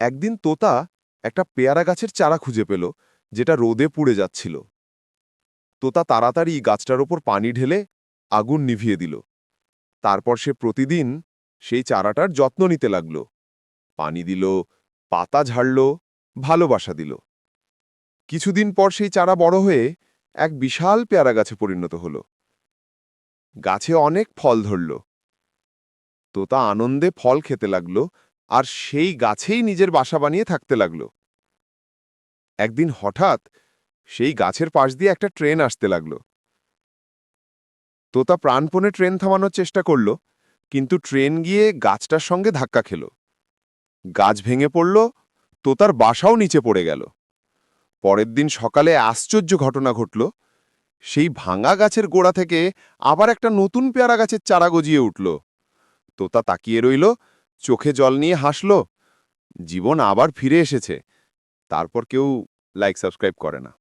একদিন তোতা একটা পেয়ারা গাছের চারা খুঁজে পেল, যেটা রোদে পুড়ে যাচ্ছিল। তোতা তাড়াতাড়ি গাছটার ওপর পানি ঢেলে আগুন নিভিয়ে দিল। তারপর সে প্রতিদিন সেই চারাটার যত্ন নিতে লাগল। পানি দিল, পাতা ঝাড়ল, ভালোবাসা দিল। কিছুদিন পর সেই চারা বড় হয়ে এক বিশাল পেয়ারা গাছে পরিণত হল। গাছে অনেক ফল ধরল। তোতা আনন্দে ফল খেতে লাগল, আর সেই গাছেই নিজের বাসা বানিয়ে থাকতে লাগল। একদিন হঠাৎ সেই গাছের পাশ দিয়ে একটা ট্রেন আসতে লাগল। তোতা প্রাণপণে ট্রেন থামানোর চেষ্টা করল, কিন্তু ট্রেন গিয়ে গাছটার সঙ্গে ধাক্কা খেল। গাছ ভেঙে পড়ল, তোতার বাসাও নিচে পড়ে গেল। পরের দিন সকালে আশ্চর্য ঘটনা ঘটল। সেই ভাঙা গাছের গোড়া থেকে আবার একটা নতুন পেয়ারা গাছের চারা গজিয়ে উঠল। তোতা তাকিয়ে রইল, চোখে জল নিয়ে হাসল। জীবন আবার ফিরে এসেছে। তারপর কেউ লাইক সাবস্ক্রাইব করে না।